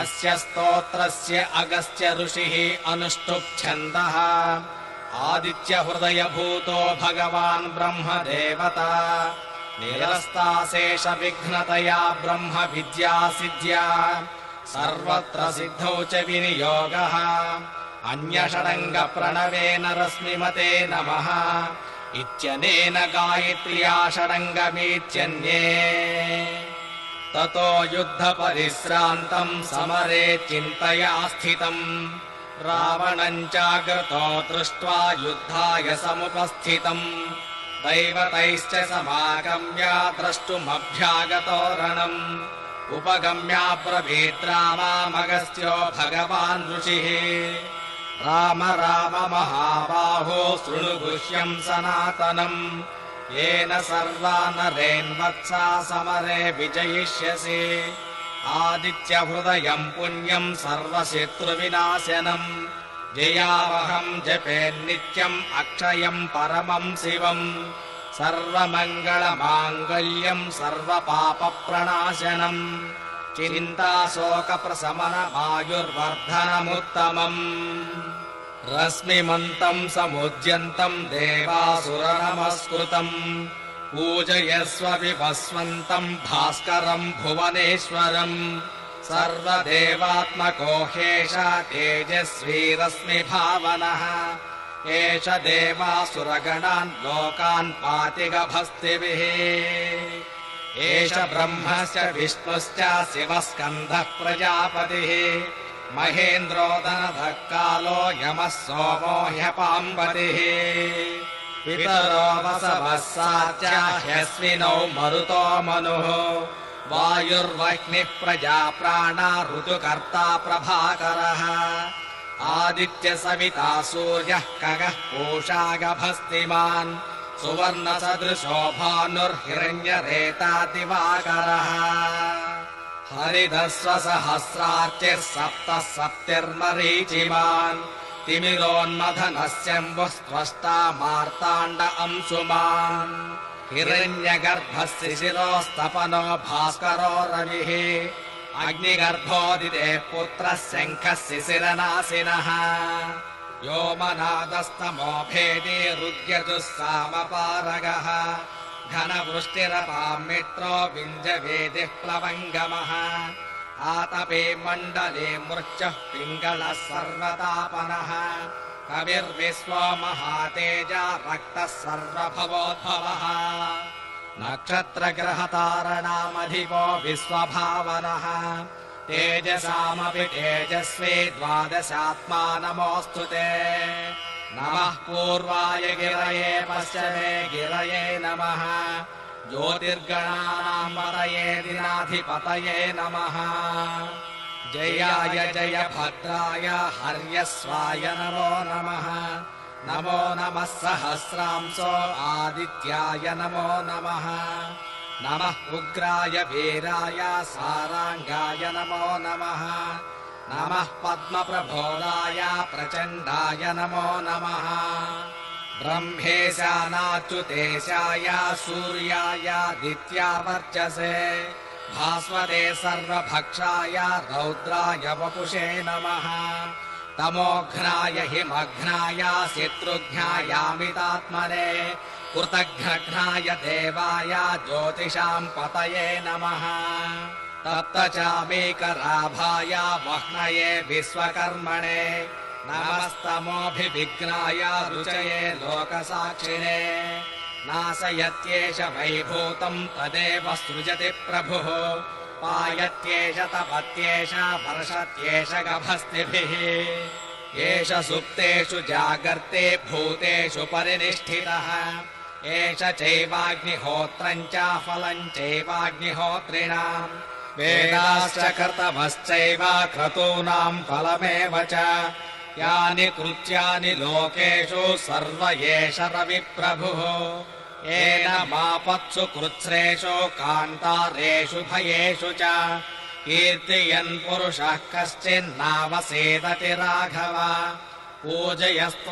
अस्य स्तोत्रस्य अगस्त्य ऋषिः अनुष्टुप् छन्दः आदित्यहृदयभूतो भगवान् ब्रह्मदेवता निरस्ताशेष विघ्नतया ब्रह्म विद्या सिद्ध्या सर्वत्र सिद्धौ च विनियोगः अन्यषडङ्ग प्रणवेन रश्मिमते नमः इत्यनेन गायत्र्या षडङ्गमीत्यन्ये ततो युद्ध परिश्रान्तं समरे चिन्तया स्थितम् रावणं चाग्रतो दृष्ट्वा युद्धाय समुपस्थितम् दैवतैश्च समागम्य द्रष्टुमभ्यागतो रणम् उपगम्याब्रवीत् रामामगस्त्यो भगवान् ऋषिः राम राम महाबाहो शृणु गुह्यं सनातनम् येन सर्वा नरेन्वत्सा समरे विजयिष्यसि आदित्यहृदयं पुण्यं सर्वशत्रुविनाशनम् जयावहं जपेन्नित्यम् अक्षयं परमं शिवम् सर्वमङ्गलमाङ्गल्यं सर्वपापप्रणाशनम् चिन्ताशोकप्रशमनमायुर्वर्धनमुत्तमम् रश्मिमन्तं समुद्यन्तं देवासुरनमस्कृतम् पूजयस्व विभस्वन्तं भास्करं भुवनेश्वरम् सर्वदेवात्मको ह्येष तेजस्वी रश्मिभावनः एष देवासुरगणान् लोकान् पाति गभस्तिभिः एष ब्रह्मश्च विष्णुश्च शिवः स्कन्दः प्रजापतिः महेन्द्रोदनधः कालो यमः सोमो ह्यपाम्बतिः पितरो वसवः सात्या ह्यश्विनौ मरुतो मनुः वायुर्वह्निः प्रजा प्राणा ऋतुकर्ता प्रभाकरः आदित्य सविता सूर्यः खगः पूषा गभस्तिमान् सुवर्णसदृशो भानुर्हिरण्यरेता दिवाकरः हरिदस्वसहस्रार्चिः सप्तः सप्तिर्मरीचिमान् तिमिरोन्मथनस्यम्बुः स्त्वष्टा मार्ताण्ड अंशुमान् हिरण्यगर्भः शिशिरोस्तपनो भास्करो रविः अग्निगर्भोदिते पुत्रः शङ्खः शिशिरनाशिनः व्योमनादस्तमो भेदे रुद्यजुः सामपारगः घनवृष्टिरपां मित्रो विञ्जवेदिः प्लवङ्गमः आतपे मण्डले मृत्युः पिङ्गलः सर्वतापनः कविर्विश्वो महातेजा रक्तः सर्वभवोद्भवः नक्षत्रग्रहतारणामधिपो विश्वभावनः तेजसामपि तेजस्वी द्वादशात्मा नमोऽस्तु ते नमः पूर्वाय गिरये पश्चिमे गिरये नमः ज्योतिर्गणानां पतये दिनाधिपतये नमः जयाय जय भद्राय हर्यस्वाय नमो नमः नमो नमः सहस्रांशो आदित्याय नमो नमः नमः उग्राय वीराय साराङ्गाय नमो नमः नमः पद्मप्रभोदाय प्रचण्डाय नमो नमः ब्रह्मेशानाच्युतेशाय सूर्यायादित्यावर्चसे भास्वते सर्वभक्षाय रौद्राय वपुषे नमः तमोघ्नाय हिमघ्नाय शत्रुघ्नायामितात्मने कृतघ्नघ्नाय देवाय ज्योतिषां पतये नमः तप्तचामीकराभाय वह्नये विश्वकर्मणे नमस्तमोऽभिविघ्नाय रुचये लोकसाक्षिणे नाशयत्येष वैभूतं तदेव सृजति प्रभुः पायत्येष तपत्येष वर्षत्येष गभस्तिभिः एष सुप्तेषु जागर्ते भूतेषु परिनिष्ठितः एष चैवाग्निहोत्रं च फलं चैवाग्निहोत्रिणाम् वेदाश्च कर्तवश्चैव क्रतूनां फलमेव च यानि कृत्यानि लोकेषु सर्व एष रविप्रभुः येन मापत्सु कृत्स्रेषु कान्तारेषु भयेषु च कीर्तयन् पुरुषः कश्चिन्नावसेदति राघव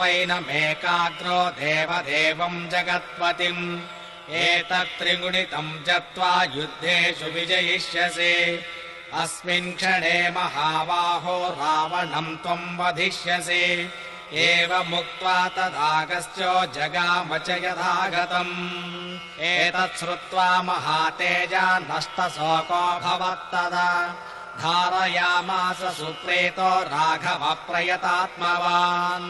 पूजयस्त्वैनमेकाग्रो देवदेवं जगत्पतिम् एतत्त्रिगुणितं जप्त्वा युद्धेषु विजयिष्यसि अस्मिन् क्षणे महाबाहो रावणं त्वं वधिष्यसि एवमुक्त्वा तदागस्त्यो जगाम च यथागतम् एतत् श्रुत्वा महातेजा नष्टशोकोऽभवत्तदा धारयामास सुप्रीतो राघव प्रयतात्मवान्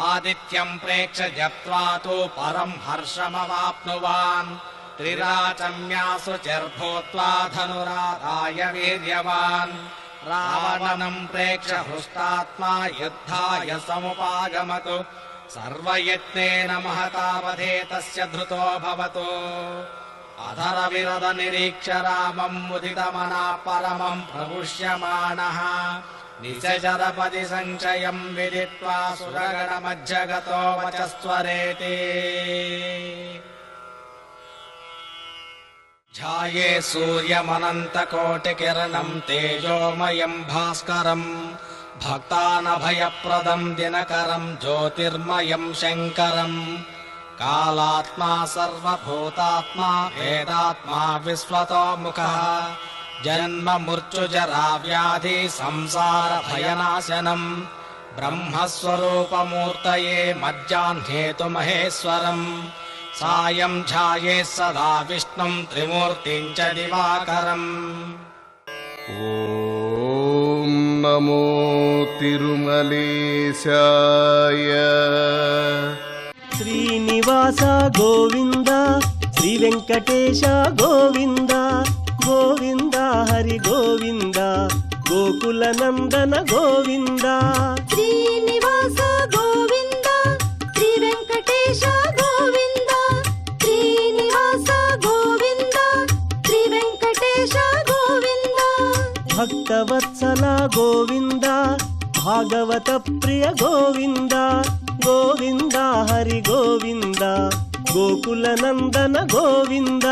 आदित्यं प्रेक्ष्य जप्त्वा तु परं हर्षमवाप्नुवान् त्रिराचम्यासु चिर्भूत्वा धनुरादाय वीर्यवान् रावणं प्रेक्ष्य हृष्टात्मा युद्धाय समुपागमतु सर्वयत्नेन महतावधे तस्य धृतो भवतु अधरविरद निरीक्ष्य रामं मुदितमनः परमं प्रपुष्यमाणः निजरपदि संशयं विदित्वा सुरगणमज्जगतो वचस्त्वरेति ध्याये सूर्यमनन्तकोटिकिरणं तेजोमयं भास्करं भक्तानभयप्रदं दिनकरं ज्योतिर्मयं शङ्करं कालात्मा सर्वभूतात्मा वेदात्मा विश्वतोमुखः जन्म मृत्युजरा व्याधि संसार भयनाशनं ब्रह्मस्वरूपमूर्तये मज्जाह्नेतु महेश्वरम् सायं ध्याये सदा विष्णुं त्रिमूर्तिं च दिवाकरम् ॐ नमो तिरुमलेशाय శ్రీనివాస గోవింద శ్రీ వెంకటేశ గోవింద గోవింద హరి గోవింద గోకుల నందన గోవింద శ్రీనివాస గోవింద శ్రీ వెంకటేశ గోవింద శ్రీనివాస గోవింద శ్రీ వెంకటేశ గోవింద భక్తవత్సల గోవింద భాగవత ప్రియ గోవింద గోవింద హరి గోవింద గోకుల నందన గోవింద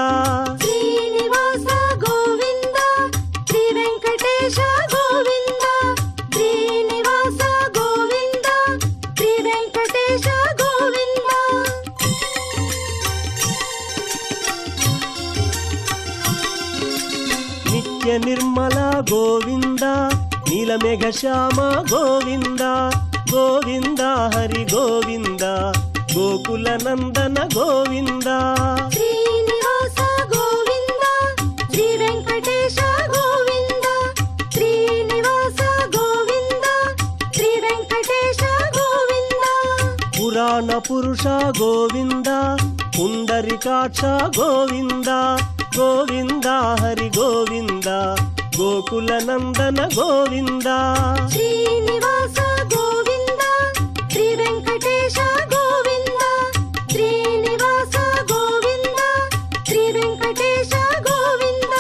శ్రీనివాస గోవింద శ్రీ వెంకటేశ గోవింద శ్రీనివాస గోవింద శ్రీ వెంకటేశ గోవింద నిత్య నిర్మల గోవింద నీలమేఘ శ్యామ గోవింద గోవింద హరి గోవింద గోకుల నందన గోవింద శ్రీనివాస గోవింద శ్రీ వెంకటేశ గోవింద శ్రీ పురుష గోవింద పుండరికాక్ష గోవింద గోవింద హరి గోవింద గోకుల నందన గోవింద శ్రీనివాస గోవింద శ్రీ వెంకటేశ గోవింద శ్రీనివాస గోవింద శ్రీ వెంకటేశ గోవింద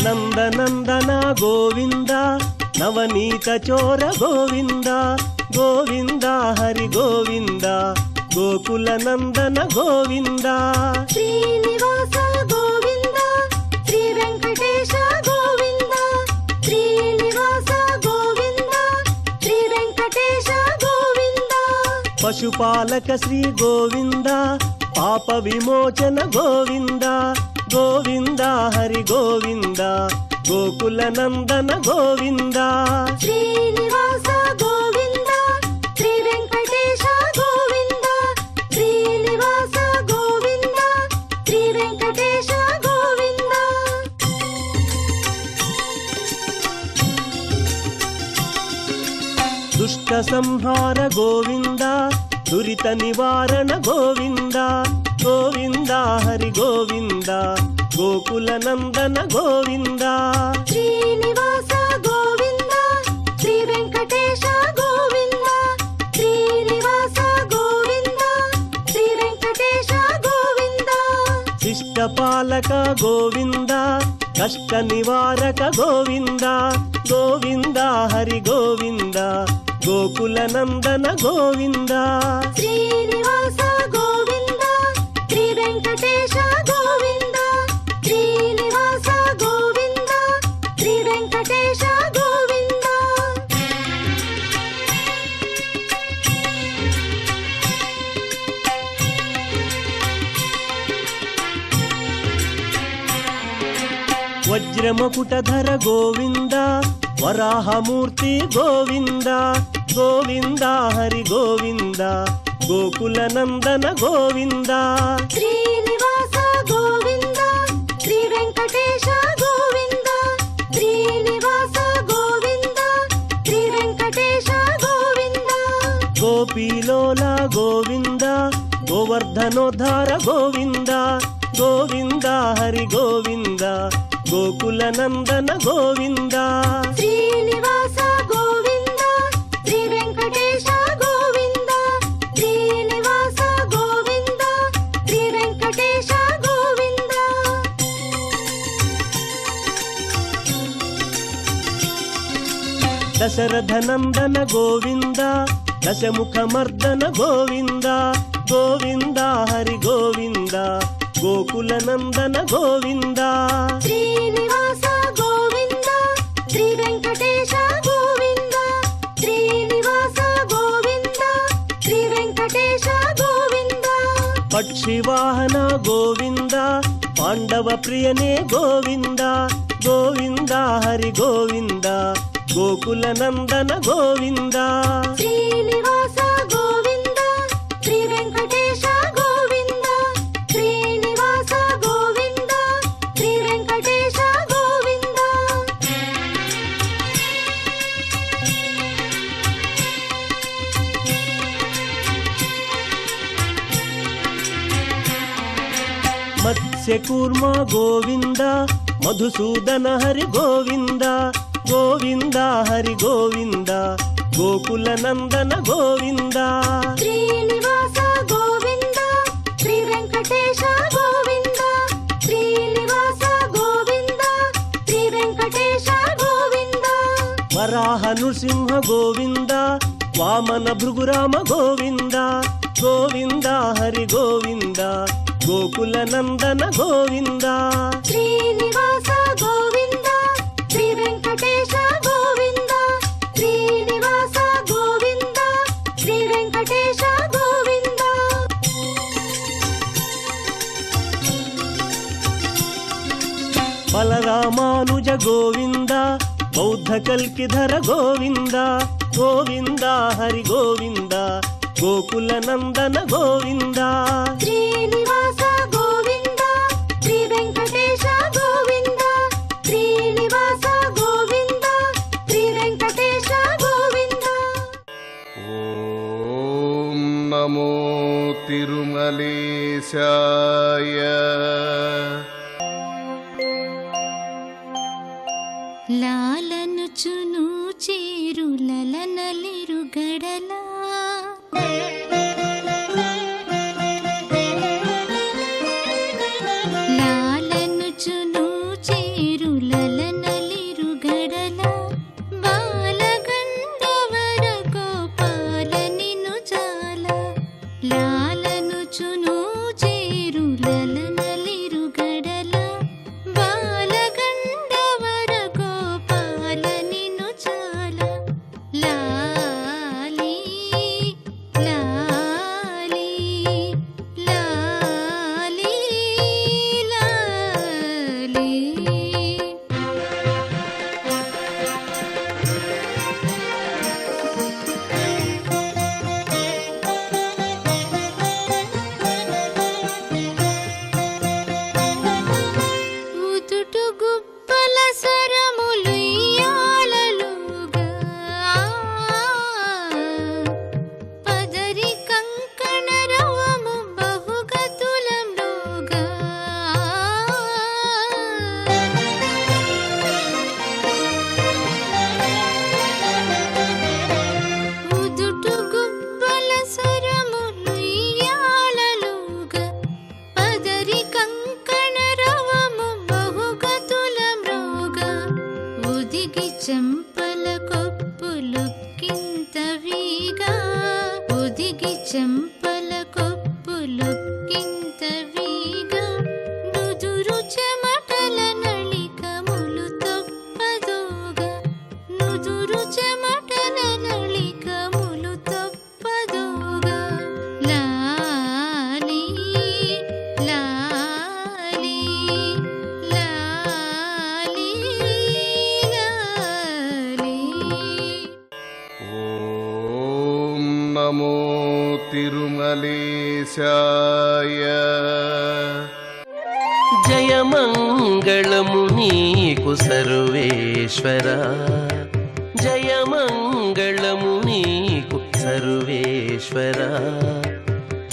నందనందన గోవింద నవనీత చోర గోవింద గోవింద హరి గోవింద గోకుల నందన గోవింద శ్రీనివాస గోవింద శ్రీ వెంకటేశ గోవింద శ్రీనివాస గోవింద శ్రీ వెంకటేశ గోవింద పశుపాలక శ్రీ గోవింద పాప విమోచన గోవింద గోవింద హరి గోవింద గోకుల నందన గోవింద శ్రీనివాస గోవింద శ్రీ వెంకటేశ గోవింద శ్రీనివాస గోవింద శ్రీ వెంకటేశ గోవింద దుష్ట సంహార గోవింద దురిత నివారణ గోవింద గోవింద హరి గోవింద గోకుల నందన గోవింద శ్రీనివాస గోవింద శ్రీ వెంకటేశ గోవింద శ్రీనివాస గోవింద శ్రీ వెంకటేశ గోవింద శిష్టపాలక గోవింద కష్ట నివారక గోవింద గోవింద హరి గోవింద గోకుల నందన గోవింద శ్రీనివాస గోవింద శ్రీ వెంకటేశ గోవింద శ్రీనివాస గోవింద శ్రీ వెంకటేశ గోవింద వజ్రముకుటధర గోవింద వరాహమూర్తి గోవింద గోవింద హరి గోవింద గోకుల నందన గోవింద శ్రీనివాస గోవింద శ్రీ వెంకటేశ గోవింద శ్రీనివాస గోవింద శ్రీ వెంకటేశ గోవింద గోపీలోల గోవింద గోవర్ధనోద్ధార గోవింద గోవింద హరి గోవింద గోకుల నందన గోవింద శ్రీనివాస గోవింద శ్రీ వెంకటేశ గోవింద శ్రీనివాస గోవింద శ్రీ వెంకటేశ గోవింద దశరథ నందన గోవింద దశముఖమర్దన గోవింద గోవింద హరి గోవింద గోకుల నందన గోవింద శ్రీనివాస గోవింద శ్రీ వెంకటేశ గోవింద శ్రీనివాస గోవింద శ్రీ వెంకటేశ గోవింద పక్షివాహన గోవింద పాండవ ప్రియనే గోవింద గోవింద హరి గోవింద గోకుల నందన గోవింద శ్రీనివాస గోవింద శ్రీ వెంకటేశ గోవింద శ్రీనివాస గోవింద శ్రీ వెంకటేశ గోవింద మత్స్యకూర్మ గోవింద మధుసూదన హరి గోవింద గోవింద హరి గోవింద గోకుల నందన గోవింద శ్రీనివాస గోవింద శ్రీ వెంకటేశ గోవింద శ్రీనివాస గోవింద శ్రీ వెంకటేశ గోవింద వరాహ నృసింహ గోవింద వామన భృగురామ గోవింద గోవింద హరి గోవింద గోకుల నందన గోవింద శ్రీనివాస గోవింద శ్రీ వెంకటేశ గోవింద శ్రీనివాస గోవింద శ్రీ వెంకటేశ గోవింద బలరామానుజ గోవింద బౌద్ధ కల్కిధర గోవింద గోవింద హరి గోవింద గోకుల నందన గోవింద శ్రీనివాస గోవింద శ్రీ నమో తిరుమలేశాయ. లాలనుచును చేరులలనలిరు గడలా లాలనుచును చేరులలనలిరు గడలా బాలగంధవర గోపాల నిను జాల లాలనుచును చేరులలనలిరు గడలా బాలగంధవర గోపాల నిను జాల లాలి లాలి లాలి లాలి. ఉదుటు గుబ్బల సరములు ఇయ్యాలలుగా పదరి కంకణ రవము బహుగతులంలోగా ఉదుటు గుబ్బల సరములు ఇయ్యాలలుగా పదరి కంకణ రవము బహుగతులంలోగా ఉదిగి చెంపల కొప్పులుక్కింత వీగా ఉదిగి చెంపల కొప్పులుక్కింత వీగా నుదురు చెమటల నళికములు తప్పదోగా నుదురు చెమటల నళికములు తప్పదోగా లాలి లాలి లాలి లాలి. ఓం నమో తిరుమలేశాయ. జయమంగళము నీకు సర్వేశ్వర, జయమంగళము నీకు సర్వేశ్వర,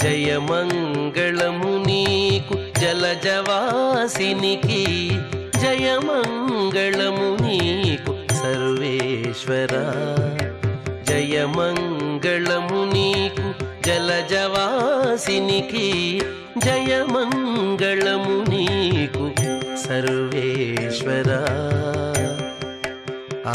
జయమంగళము నీకు జలజవాసినికి, జయమంగళము నీకు సర్వేశ్వర, జయమంగళము నీకు జలజవాసినికి, జయమంగళము నీకు సర్వేశ్వర. ఆ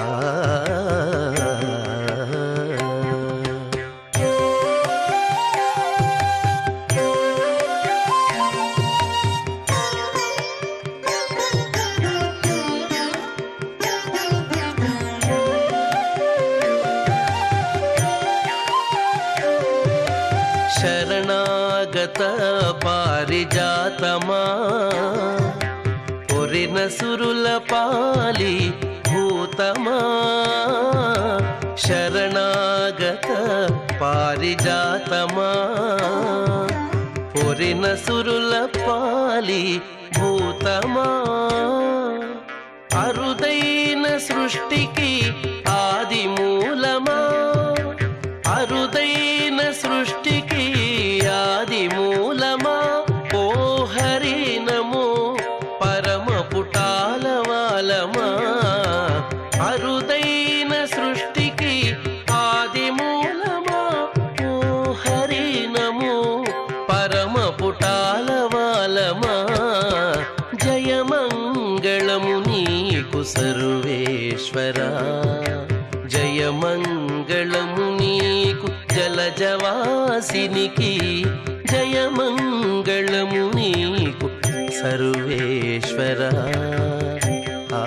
శరణాగత పారిజాతమా పొరిన సురుల పాలి భూతమా, శరణాగత పారిజాతమా పొరిన సురుల పాలి భూతమా, అరుదైన సృష్టికి ఆది మూలమా, అరుదైన సృష్టికి ఆది మూలమా, ఓ హరి నమో పరమ పుటాల వాలమా, అరుదైన సృష్టికి ఆది మూలమా, ఓ హరి నమో పరమ పుటాల వాలమా, జయమంగళము నీకు సర్వేశ్వర, జయమంగళము నీకు జలజవాసినికి, జయమంగళము నీకు సర్వేశ్వర. ఆ